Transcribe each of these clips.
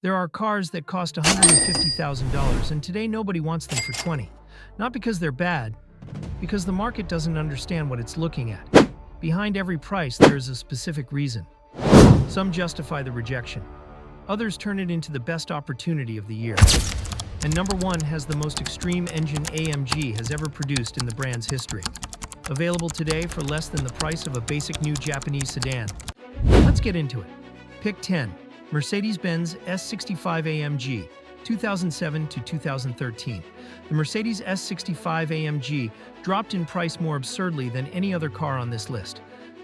There are cars that cost $150,000 and today nobody wants them for 20. Not because they're bad, because the market doesn't understand what it's looking at. Behind every price, there is a specific reason. Some justify the rejection. Others turn it into the best opportunity of the year. And number one has the most extreme engine AMG has ever produced in the brand's history. Available today for less than the price of a basic new Japanese sedan. Let's get into it. Pick 10. Mercedes-Benz S65 AMG, 2007 to 2013. The Mercedes S65 AMG dropped in price more absurdly than any other car on this list.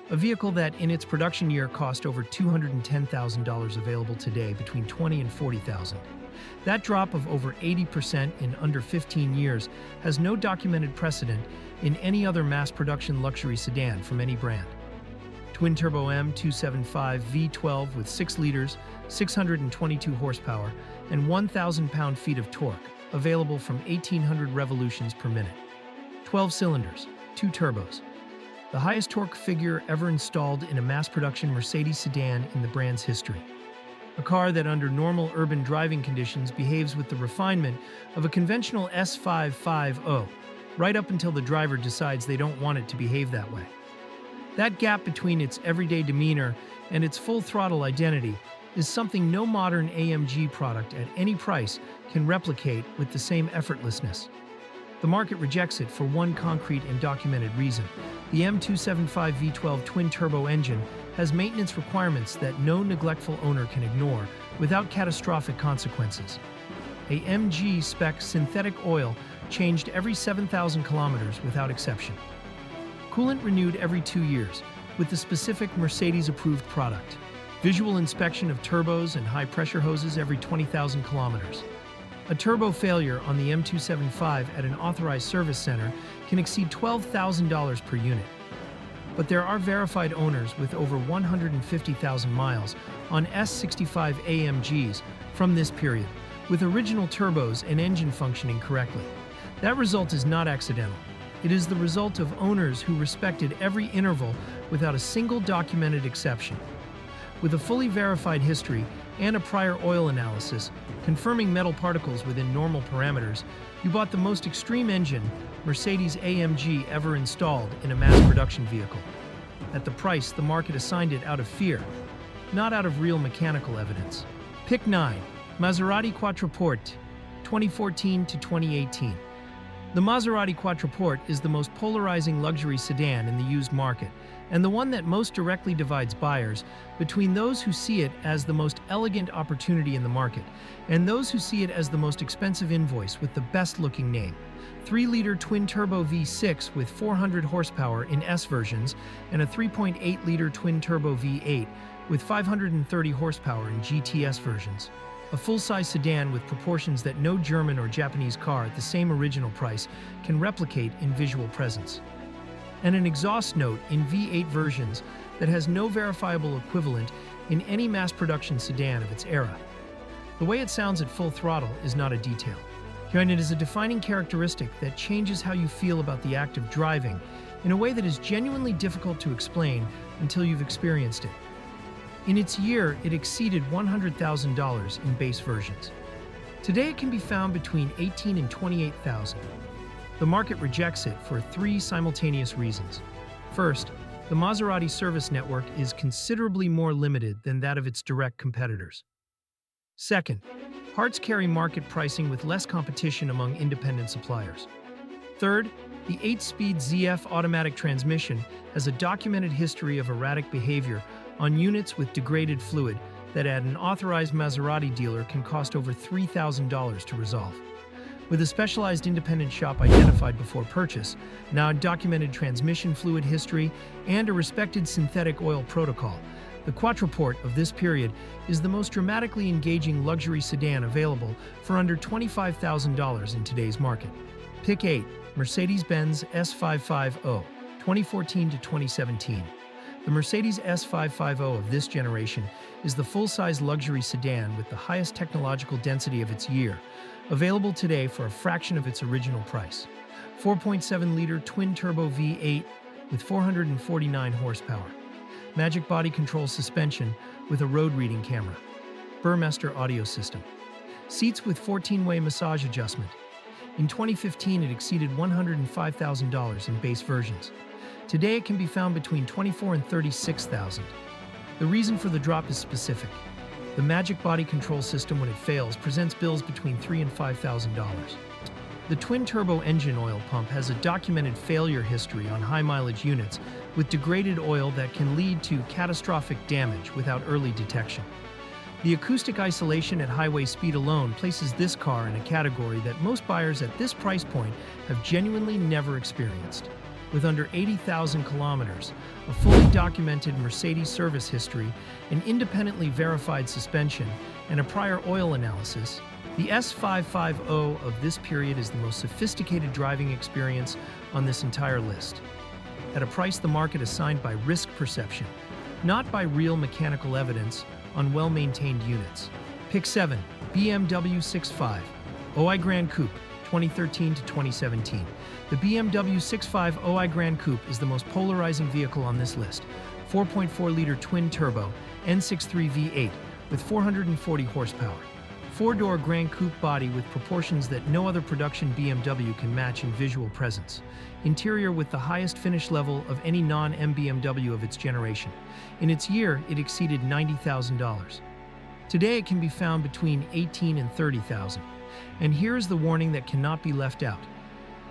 A vehicle that, in its production year, cost over $210,000 available today between $20,000 and $40,000. That drop of over 80% in under 15 years has no documented precedent in any other mass-production luxury sedan from any brand. Twin-turbo M275 V12 with 6 liters, 622 horsepower, and 1,000 pound-feet of torque, available from 1,800 revolutions per minute. 12 cylinders, 2 turbos. The highest torque figure ever installed in a mass-production Mercedes sedan in the brand's history. A car that under normal urban driving conditions behaves with the refinement of a conventional S550, right up until the driver decides they don't want it to behave that way. That gap between its everyday demeanor and its full-throttle identity is something no modern AMG product at any price can replicate with the same effortlessness. The market rejects it for one concrete and documented reason. The M275 V12 twin-turbo engine has maintenance requirements that no neglectful owner can ignore without catastrophic consequences. A MG spec synthetic oil changed every 7,000 kilometers without exception. Coolant renewed every 2 years with the specific Mercedes-approved product. Visual inspection of turbos and high-pressure hoses every 20,000 kilometers. A turbo failure on the M275 at an authorized service center can exceed $12,000 per unit. But there are verified owners with over 150,000 miles on S65 AMGs from this period, with original turbos and engine functioning correctly. That result is not accidental. It is the result of owners who respected every interval without a single documented exception. With a fully verified history and a prior oil analysis confirming metal particles within normal parameters, you bought the most extreme engine Mercedes AMG ever installed in a mass production vehicle. At the price, the market assigned it out of fear, not out of real mechanical evidence. Pick 9. Maserati Quattroporte, 2014 to 2018. The Maserati Quattroporte is the most polarizing luxury sedan in the used market, and the one that most directly divides buyers between those who see it as the most elegant opportunity in the market and those who see it as the most expensive invoice with the best-looking name. 3-liter twin-turbo V6 with 400 horsepower in S versions and a 3.8-liter twin-turbo V8 with 530 horsepower in GTS versions. A full-size sedan with proportions that no German or Japanese car at the same original price can replicate in visual presence. And an exhaust note in V8 versions that has no verifiable equivalent in any mass-production sedan of its era. The way it sounds at full throttle is not a detail. And it is a defining characteristic that changes how you feel about the act of driving in a way that is genuinely difficult to explain until you've experienced it. In its year, it exceeded $100,000 in base versions. Today, it can be found between $18,000 and $28,000. The market rejects it for 3 simultaneous reasons. First, the Maserati service network is considerably more limited than that of its direct competitors. Second, parts carry market pricing with less competition among independent suppliers. Third, the 8-speed ZF automatic transmission has a documented history of erratic behavior on units with degraded fluid that at an authorized Maserati dealer can cost over $3,000 to resolve. With a specialized independent shop identified before purchase, now a documented transmission fluid history, and a respected synthetic oil protocol, the Quattroporte of this period is the most dramatically engaging luxury sedan available for under $25,000 in today's market. Pick 8. Mercedes-Benz S550, 2014 to 2017. The Mercedes S550 of this generation is the full-size luxury sedan with the highest technological density of its year, available today for a fraction of its original price. 4.7-liter twin-turbo V8 with 449 horsepower. Magic body control suspension with a road-reading camera. Burmester audio system. Seats with 14-way massage adjustment. In 2015, it exceeded $105,000 in base versions. Today, it can be found between $24,000 and $36,000. The reason for the drop is specific. The Magic Body Control System, when it fails, presents bills between $3,000 and $5,000. The twin-turbo engine oil pump has a documented failure history on high-mileage units with degraded oil that can lead to catastrophic damage without early detection. The acoustic isolation at highway speed alone places this car in a category that most buyers at this price point have genuinely never experienced. With under 80,000 kilometers, a fully documented Mercedes service history, an independently verified suspension, and a prior oil analysis, the S550 of this period is the most sophisticated driving experience on this entire list. At a price the market assigned by risk perception, not by real mechanical evidence on well-maintained units. Pick 7. BMW 6.5 OI Gran Coupe, 2013 to 2017. The BMW 6.5 OI Gran Coupe is the most polarizing vehicle on this list. 4.4-liter twin-turbo N63 V8 with 440 horsepower. Four-door Gran Coupe body with proportions that no other production BMW can match in visual presence. Interior with the highest finish level of any non-BMW of its generation. In its year, it exceeded $90,000. Today, it can be found between $18,000 and $30,000. And here's the warning that cannot be left out.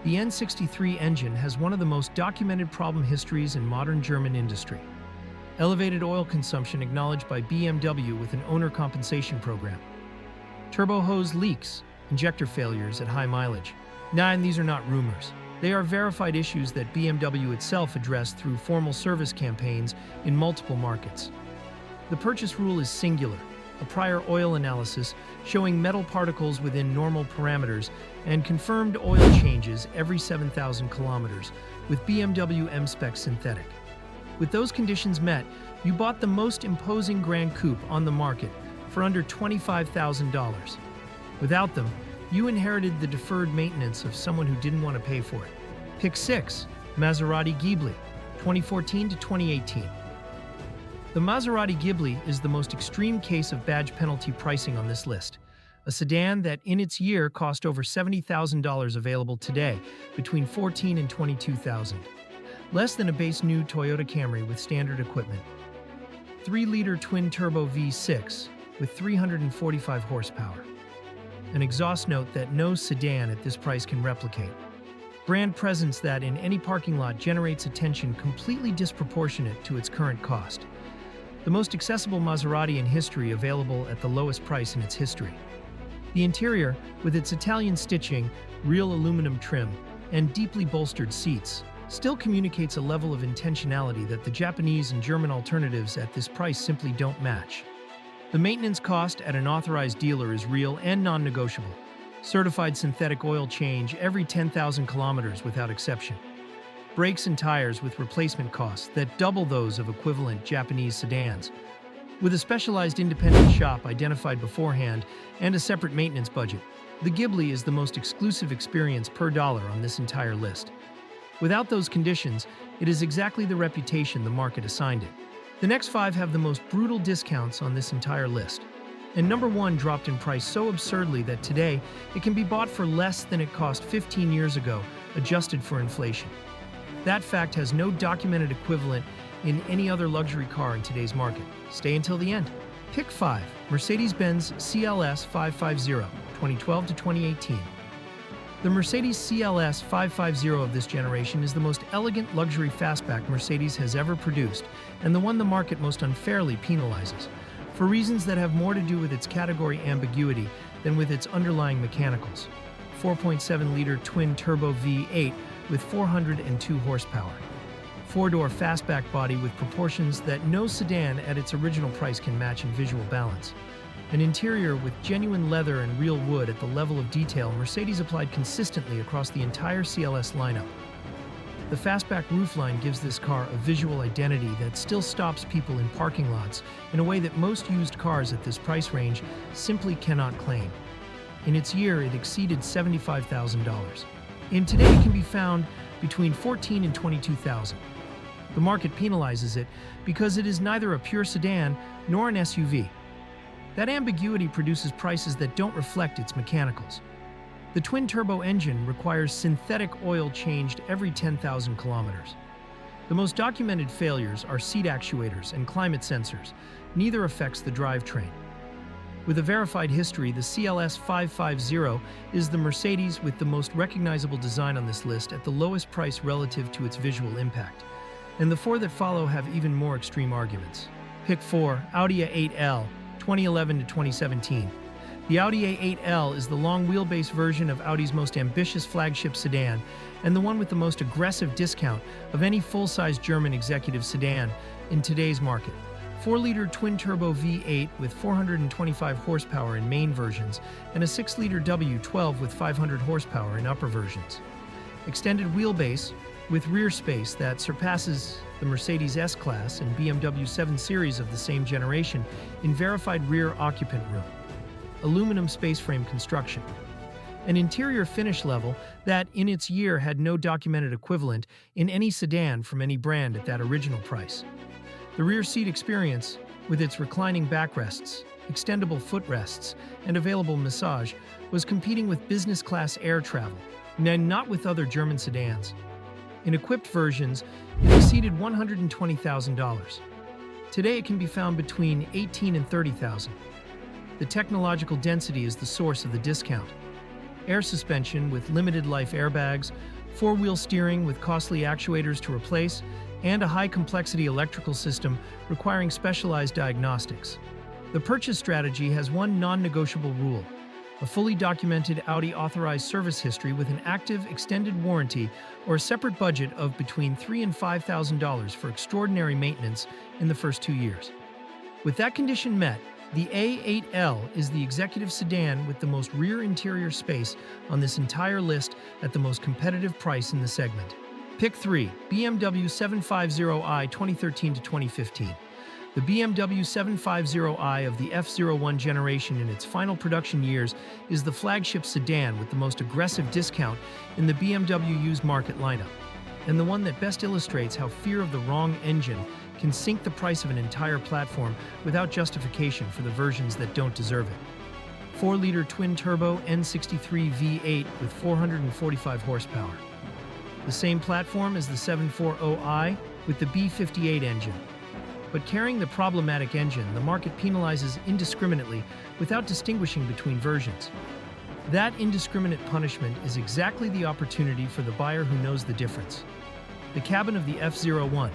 The N63 engine has one of the most documented problem histories in modern German industry. Elevated oil consumption acknowledged by BMW with an owner compensation program. Turbo hose leaks, injector failures at high mileage. And these are not rumors. They are verified issues that BMW itself addressed through formal service campaigns in multiple markets. The purchase rule is singular. A prior oil analysis showing metal particles within normal parameters and confirmed oil changes every 7,000 kilometers with BMW M-Spec synthetic. With those conditions met, you bought the most imposing Gran Coupe on the market for under $25,000. Without them, you inherited the deferred maintenance of someone who didn't want to pay for it. Pick 6. Maserati Ghibli, 2014 to 2018. The Maserati Ghibli is the most extreme case of badge penalty pricing on this list. A sedan that in its year cost over $70,000 available today, between $14,000 and $22,000. Less than a base new Toyota Camry with standard equipment. 3-liter twin-turbo V6 with 345 horsepower. An exhaust note that no sedan at this price can replicate. Brand presence that in any parking lot generates attention completely disproportionate to its current cost. The most accessible Maserati in history available at the lowest price in its history. The interior, with its Italian stitching, real aluminum trim, and deeply bolstered seats, still communicates a level of intentionality that the Japanese and German alternatives at this price simply don't match. The maintenance cost at an authorized dealer is real and non-negotiable. Certified synthetic oil change every 10,000 kilometers without exception. Brakes and tires with replacement costs that double those of equivalent Japanese sedans. With a specialized independent shop identified beforehand and a separate maintenance budget, the Ghibli is the most exclusive experience per dollar on this entire list. Without those conditions, it is exactly the reputation the market assigned it. The next 5 have the most brutal discounts on this entire list. And number 1 dropped in price so absurdly that today it can be bought for less than it cost 15 years ago, adjusted for inflation. That fact has no documented equivalent in any other luxury car in today's market. Stay until the end. Pick 5. Mercedes-Benz CLS550, 2012 to 2018. The Mercedes CLS550 of this generation is the most elegant luxury fastback Mercedes has ever produced, and the one the market most unfairly penalizes, for reasons that have more to do with its category ambiguity than with its underlying mechanicals. 4.7-liter twin-turbo V8 with 402 horsepower. 4-door fastback body with proportions that no sedan at its original price can match in visual balance. An interior with genuine leather and real wood at the level of detail Mercedes applied consistently across the entire CLS lineup. The fastback roofline gives this car a visual identity that still stops people in parking lots in a way that most used cars at this price range simply cannot claim. In its year, it exceeded $75,000. And today it can be found between $14,000 and $22,000. The market penalizes it because it is neither a pure sedan nor an SUV. That ambiguity produces prices that don't reflect its mechanicals. The twin-turbo engine requires synthetic oil changed every 10,000 kilometers. The most documented failures are seat actuators and climate sensors. Neither affects the drivetrain. With a verified history, the CLS550 is the Mercedes with the most recognizable design on this list at the lowest price relative to its visual impact. And the four that follow have even more extreme arguments. Pick 4, Audi A8 L, 2011 to 2017. The Audi A8 L is the long wheelbase version of Audi's most ambitious flagship sedan and the one with the most aggressive discount of any full-size German executive sedan in today's market. 4-liter twin-turbo V8 with 425 horsepower in main versions and a 6-liter W12 with 500 horsepower in upper versions. Extended wheelbase with rear space that surpasses the Mercedes S-Class and BMW 7 Series of the same generation in verified rear occupant room. Aluminum space frame construction. An interior finish level that, in its year, had no documented equivalent in any sedan from any brand at that original price. The rear seat experience, with its reclining backrests, extendable footrests, and available massage, was competing with business-class air travel, and not with other German sedans. In equipped versions, it exceeded $120,000. Today, it can be found between $18,000 and $30,000. The technological density is the source of the discount. Air suspension with limited-life airbags, four-wheel steering with costly actuators to replace, and a high-complexity electrical system requiring specialized diagnostics. The purchase strategy has one non-negotiable rule: a fully documented Audi authorized service history with an active extended warranty or a separate budget of between $3,000 and $5,000 for extraordinary maintenance in the first 2 years. With that condition met, the A8 L is the executive sedan with the most rear interior space on this entire list at the most competitive price in the segment. Pick 3, BMW 750i 2013 to 2015. The BMW 750i of the F01 generation in its final production years is the flagship sedan with the most aggressive discount in the BMW used market lineup, and the one that best illustrates how fear of the wrong engine can sink the price of an entire platform without justification for the versions that don't deserve it. 4-liter twin-turbo N63 V8 with 445 horsepower. The same platform as the 740i with the B58 engine. But carrying the problematic engine, the market penalizes indiscriminately without distinguishing between versions. That indiscriminate punishment is exactly the opportunity for the buyer who knows the difference. The cabin of the F01,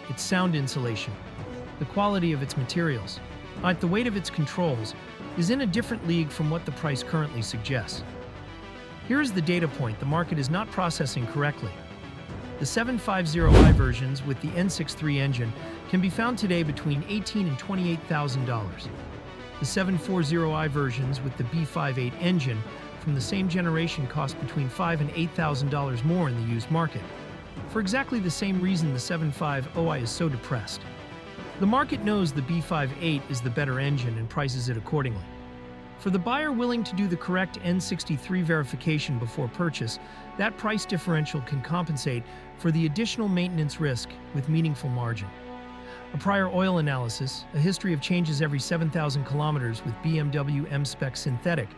its sound insulation, the quality of its materials, the weight of its controls, is in a different league from what the price currently suggests. Here is the data point the market is not processing correctly. The 750i versions with the N63 engine can be found today between $18,000 and $28,000. The 740i versions with the B58 engine from the same generation cost between $5,000 and $8,000 more in the used market. For exactly the same reason the 750i is so depressed. The market knows the B58 is the better engine and prices it accordingly. For the buyer willing to do the correct N63 verification before purchase, that price differential can compensate for the additional maintenance risk with meaningful margin. A prior oil analysis, a history of changes every 7,000 kilometers with BMW M-Spec synthetic,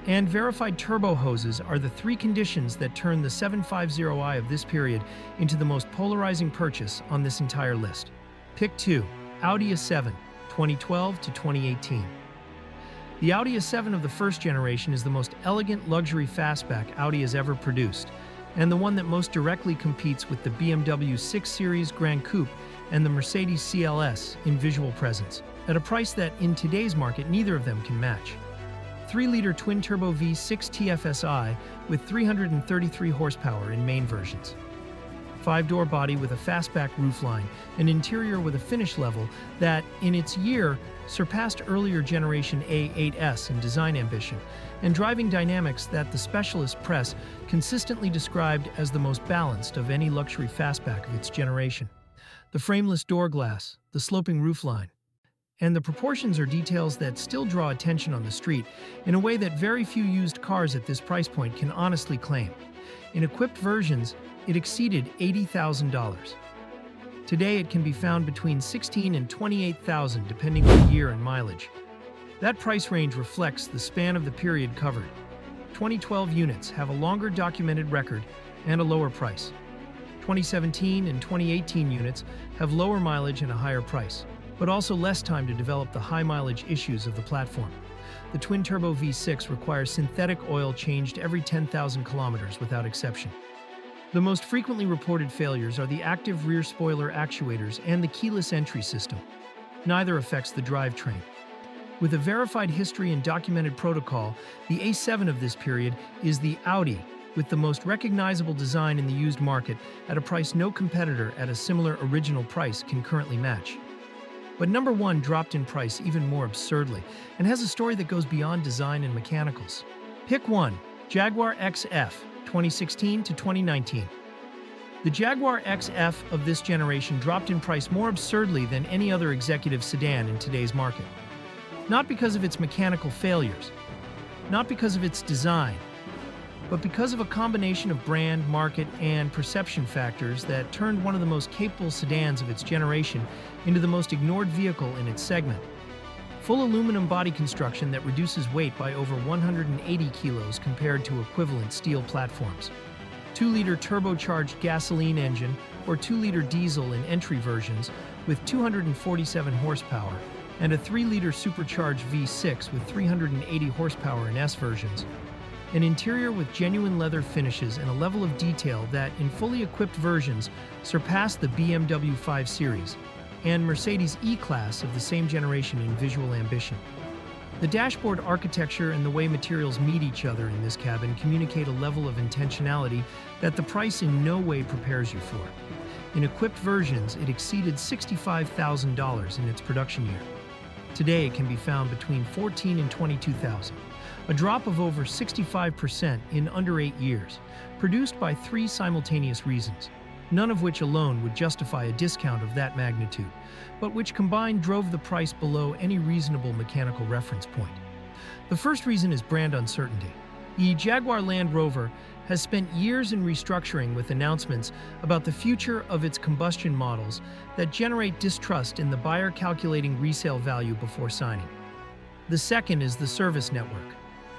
and verified turbo hoses are the three conditions that turn the 750i of this period into the most polarizing purchase on this entire list. Pick 2, Audi A7, 2012 to 2018. The Audi A7 of the first generation is the most elegant luxury fastback Audi has ever produced, and the one that most directly competes with the BMW 6 Series Gran Coupe and the Mercedes CLS in visual presence, at a price that, in today's market, neither of them can match. 3-liter twin-turbo V6 TFSI with 333 horsepower in main versions. 5-door body with a fastback roofline, an interior with a finish level that, in its year, surpassed earlier generation A8s in design ambition, and driving dynamics that the specialist press consistently described as the most balanced of any luxury fastback of its generation. The frameless door glass, the sloping roofline, and the proportions are details that still draw attention on the street in a way that very few used cars at this price point can honestly claim. In equipped versions, it exceeded $80,000. Today, it can be found between $16,000 and $28,000 depending on year and mileage. That price range reflects the span of the period covered. 2012 units have a longer documented record and a lower price. 2017 and 2018 units have lower mileage and a higher price, but also less time to develop the high-mileage issues of the platform. The twin-turbo V6 requires synthetic oil changed every 10,000 kilometers without exception. The most frequently reported failures are the active rear spoiler actuators and the keyless entry system. Neither affects the drivetrain. With a verified history and documented protocol, the A7 of this period is the Audi with the most recognizable design in the used market at a price no competitor at a similar original price can currently match. But number one dropped in price even more absurdly and has a story that goes beyond design and mechanicals. Pick 1. Jaguar XF, 2016 to 2019. The Jaguar XF of this generation dropped in price more absurdly than any other executive sedan in today's market. Not because of its mechanical failures, not because of its design, but because of a combination of brand, market, and perception factors that turned one of the most capable sedans of its generation into the most ignored vehicle in its segment. Full aluminum body construction that reduces weight by over 180 kilos compared to equivalent steel platforms. 2-liter turbocharged gasoline engine or 2-liter diesel in entry versions with 247 horsepower, and a 3-liter supercharged V6 with 380 horsepower in S versions. An interior with genuine leather finishes and a level of detail that, in fully equipped versions, surpass the BMW 5 Series and Mercedes E-Class of the same generation in visual ambition. The dashboard architecture and the way materials meet each other in this cabin communicate a level of intentionality that the price in no way prepares you for. In equipped versions, it exceeded $65,000 in its production year. Today, it can be found between $14,000 and $22,000. A drop of over 65% in under 8 years, produced by 3 simultaneous reasons, none of which alone would justify a discount of that magnitude, but which combined drove the price below any reasonable mechanical reference point. The first reason is brand uncertainty. The Jaguar Land Rover has spent years in restructuring with announcements about the future of its combustion models that generate distrust in the buyer calculating resale value before signing. The second is the service network.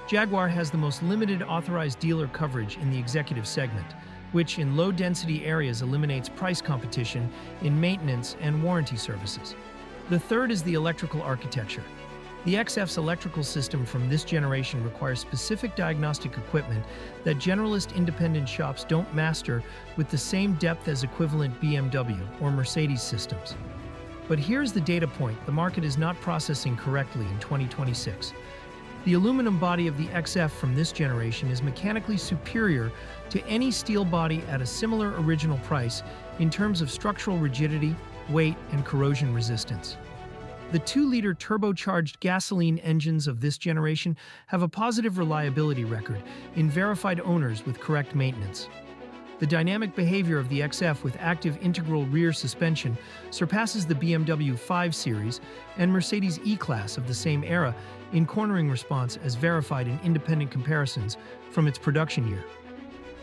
Jaguar has the most limited authorized dealer coverage in the executive segment, which in low-density areas eliminates price competition in maintenance and warranty services. The third is the electrical architecture. The XF's electrical system from this generation requires specific diagnostic equipment that generalist independent shops don't master with the same depth as equivalent BMW or Mercedes systems. But here's the data point the market is not processing correctly in 2026. The aluminum body of the XF from this generation is mechanically superior to any steel body at a similar original price in terms of structural rigidity, weight, and corrosion resistance. The 2-liter turbocharged gasoline engines of this generation have a positive reliability record in verified owners with correct maintenance. The dynamic behavior of the XF with active integral rear suspension surpasses the BMW 5 Series and Mercedes E-Class of the same era in cornering response as verified in independent comparisons from its production year.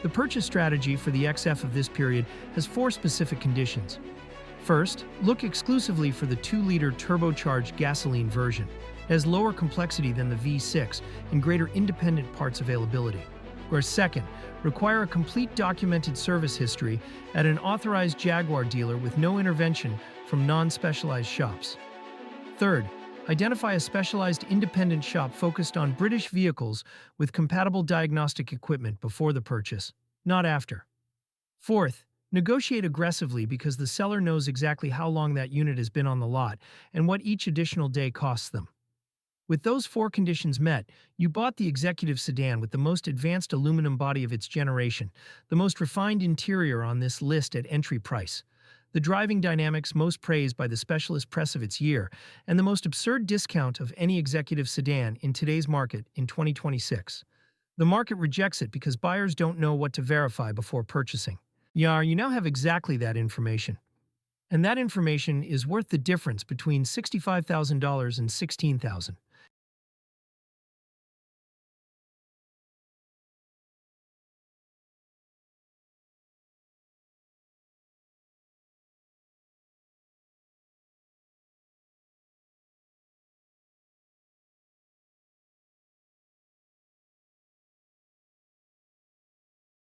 The purchase strategy for the XF of this period has 4 specific conditions. First, look exclusively for the 2-liter turbocharged gasoline version. It has lower complexity than the V6 and greater independent parts availability. Or second, require a complete documented service history at an authorized Jaguar dealer with no intervention from non-specialized shops. Third, identify a specialized independent shop focused on British vehicles with compatible diagnostic equipment before the purchase, not after. Fourth, negotiate aggressively because the seller knows exactly how long that unit has been on the lot and what each additional day costs them. With those 4 conditions met, you bought the executive sedan with the most advanced aluminum body of its generation, the most refined interior on this list at entry price, the driving dynamics most praised by the specialist press of its year, and the most absurd discount of any executive sedan in today's market in 2026. The market rejects it because buyers don't know what to verify before purchasing. You now have exactly that information. And that information is worth the difference between $65,000 and $16,000.